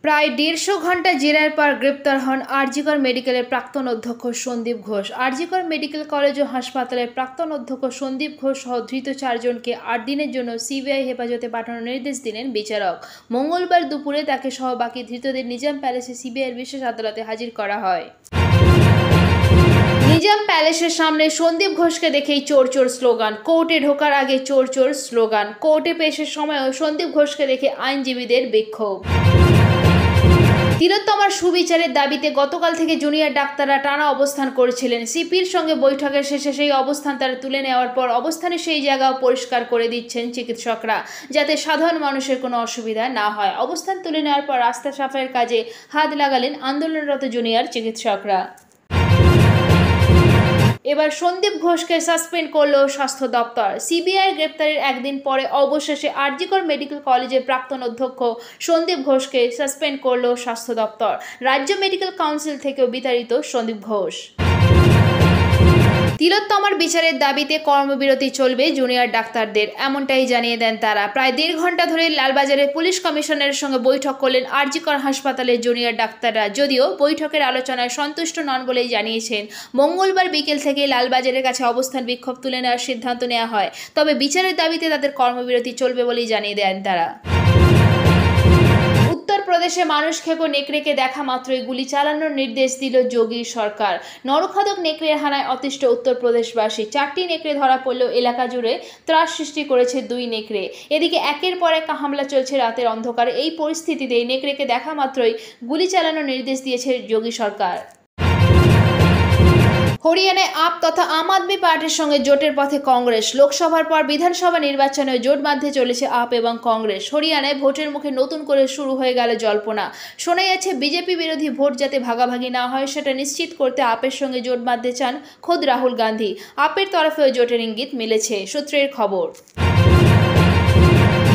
প্রায় 150 ঘন্টা জেরার পর গ্রেপ্তার হন আরজিকর মেডিকেলের প্রাক্তন অধ্যক্ষ সন্দীপ ঘোষ। আরজিকর মেডিকেল কলেজ ও হাসপাতালের প্রাক্তন অধ্যক্ষ সন্দীপ ঘোষ সহ ধৃত 4 জনকে 8 দিনের জন্য সিবিআই হেফাজতে পাঠানোর নির্দেশ দিলেন বিচারক। মঙ্গলবার দুপুরে তাকে সহ বাকি ধৃতদের নিজাম প্যালেসে সিবিআইয়ের বিশেষ আদালতে হাজির করা হয়। নিজাম প্যালেসের সামনে সন্দীপ ঘোষকে দেখেই চোর চোর স্লোগান। কোর্টে ঢোকার আগে চোর চোর স্লোগান। কোর্টে পেশের সময়ও সন্দীপ ঘোষকে দেখে আইনজীবীদের বিক্ষোভ। তিলোত্তমার সুবিচারের দাবিতে গতকাল থেকে জুনিয়র ডাক্তাররা টানা অবস্থান করছিলেন। সিপির সঙ্গে বৈঠকের শেষে সেই অবস্থান তারা তুলে নেওয়ার পর অবস্থানের সেই জায়গাও পরিষ্কার করে দিচ্ছেন চিকিৎসকরা, যাতে সাধারণ মানুষের কোনো অসুবিধা না হয়। অবস্থান তুলে নেওয়ার পর রাস্তা সাফাইয়ের কাজে হাত লাগালেন আন্দোলনরত জুনিয়র চিকিৎসকরা। এবার সন্দীপ ঘোষকে সাসপেন্ড করল স্বাস্থ্য দপ্তর। সিবিআইয়ের গ্রেপ্তারের একদিন পরে অবশেষে আরজিকর মেডিকেল কলেজের প্রাক্তন অধ্যক্ষ সন্দীপ ঘোষকে সাসপেন্ড করল স্বাস্থ্য দপ্তর। রাজ্য মেডিকেল কাউন্সিল থেকেও বিতাড়িত সন্দীপ ঘোষ। তিলোত্তমার বিচারের দাবিতে কর্মবিরতি চলবে জুনিয়র ডাক্তারদের, এমনটাই জানিয়ে দেন তারা। প্রায় 1.5 ঘন্টা ধরে লালবাজারে পুলিশ কমিশনারের সঙ্গে বৈঠক করলেন আরজিকর হাসপাতালের জুনিয়র ডাক্তাররা। যদিও বৈঠকের আলোচনায় সন্তুষ্ট নন বলেই জানিয়েছেন। মঙ্গলবার বিকেল থেকে লালবাজারের কাছে অবস্থান বিক্ষোভ তুলে নেওয়ার সিদ্ধান্ত নেওয়া হয়, তবে বিচারের দাবিতে তাদের কর্মবিরতি চলবে বলেই জানিয়ে দেন তারা। উত্তরপ্রদেশে মানুষ খেকো নেকড়েকে দেখা মাত্রই গুলি চালানোর নির্দেশ দিল যোগী সরকার। নরখাদক নেকড়ের হানায় অতিষ্ঠ উত্তরপ্রদেশবাসী। 4টি নেকড়ে ধরা পড়লেও এলাকা জুড়ে ত্রাস সৃষ্টি করেছে 2 নেকড়ে। এদিকে একের পর এক হামলা চলছে রাতের অন্ধকারে। এই পরিস্থিতিতে নেকড়েকে দেখা মাত্রই গুলি চালানোর নির্দেশ দিয়েছে যোগী সরকার। হরিয়ানায় আপ তথা আম আদমি পার্টির সঙ্গে জোটের পথে কংগ্রেস। লোকসভার পর বিধানসভা নির্বাচনে জোট বাঁধতে চলেছে আপ এবং কংগ্রেস। হরিয়ানায় ভোটের মুখে নতুন করে শুরু হয়ে গেল জল্পনা। শোনা যাচ্ছে বিজেপি বিরোধী ভোট যাতে ভাগাভাগি না হয় সেটা নিশ্চিত করতে আপের সঙ্গে জোট বাঁধতে চান খোদ রাহুল গান্ধী। আপের তরফেও জোটের ইঙ্গিত মিলেছে, সূত্রের খবর।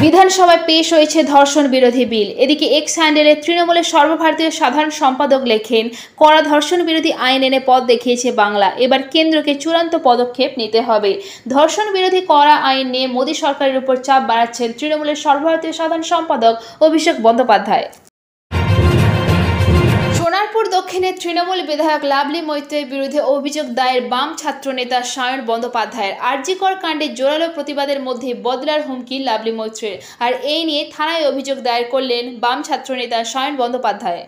বিধানসভায় পেশ হয়েছে ধর্ষণ বিরোধী বিল। এদিকে এক্স হ্যান্ডেলে তৃণমূলের সর্বভারতীয় সাধারণ সম্পাদক লেখেন, কড়া ধর্ষণ বিরোধী আইন এনে পথ দেখিয়েছে বাংলা। এবার কেন্দ্রকে চূড়ান্ত পদক্ষেপ নিতে হবে। ধর্ষণ বিরোধী কড়া আইন নিয়ে মোদী সরকারের উপর চাপ বাড়াচ্ছেন তৃণমূলের সর্বভারতীয় সাধারণ সম্পাদক অভিষেক বন্দ্যোপাধ্যায়। সোনারপুর দক্ষিণের তৃণমূল বিধায়ক লাভলি মৈত্রের বিরুদ্ধে অভিযোগ দায়ের বাম ছাত্রনেতা সায়ন বন্দ্যোপাধ্যায়ের। আরজিকর কাণ্ডে জোরালো প্রতিবাদের মধ্যে বদলার হুমকি লাভলি মৈত্রের, আর এই নিয়ে থানায় অভিযোগ দায়ের করলেন বাম ছাত্রনেতা সায়ন বন্দ্যোপাধ্যায়।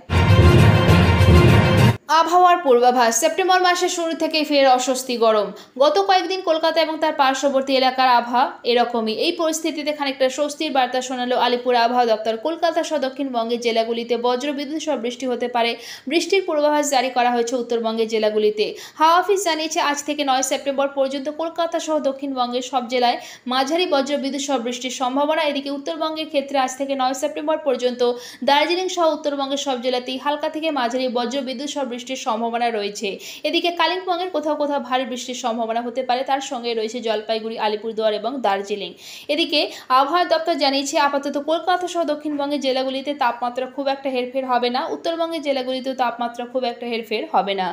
আবহাওয়ার পূর্বাভাস। সেপ্টেম্বর মাসের শুরু থেকেই ফের অস্বস্তি গরম। গত কয়েকদিন কলকাতা এবং তার পার্শ্ববর্তী এলাকার আবহাওয়া এরকমই। এই পরিস্থিতিতে খানিকটা স্বস্তির বার্তা শোনালো আলিপুর আবহাওয়া দপ্তর। কলকাতা সহ দক্ষিণবঙ্গের জেলাগুলিতে বজ্রবিদ্যুৎ সহ বৃষ্টি হতে পারে। বৃষ্টির পূর্বাভাস জারি করা হয়েছে উত্তরবঙ্গের জেলাগুলিতে। হাওয়া অফিস জানিয়েছে আজ থেকে 9 সেপ্টেম্বর পর্যন্ত কলকাতা সহ দক্ষিণবঙ্গের সব জেলায় মাঝারি বজ্রবিদ্যুৎ সহ বৃষ্টির সম্ভাবনা। এদিকে উত্তরবঙ্গের ক্ষেত্রে আজ থেকে 9 সেপ্টেম্বর পর্যন্ত দার্জিলিং সহ উত্তরবঙ্গের সব জেলাতেই হালকা থেকে মাঝারি বজ্রবিদ্যুৎ সহ বৃষ্টির সম্ভাবনা রয়েছে। এদিকে কালিম্পংয়ের কোথাও কোথাও ভারী বৃষ্টির সম্ভাবনা হতে পারে, তার সঙ্গে রয়েছে জলপাইগুড়ি, আলিপুরদুয়ার এবং দার্জিলিং। এদিকে আবহাওয়া দপ্তর জানিয়েছে আপাতত কলকাতা সহ দক্ষিণবঙ্গের জেলাগুলিতে তাপমাত্রা খুব একটা হেরফের হবে না। উত্তরবঙ্গের জেলাগুলিতেও তাপমাত্রা খুব একটা হেরফের হবে না।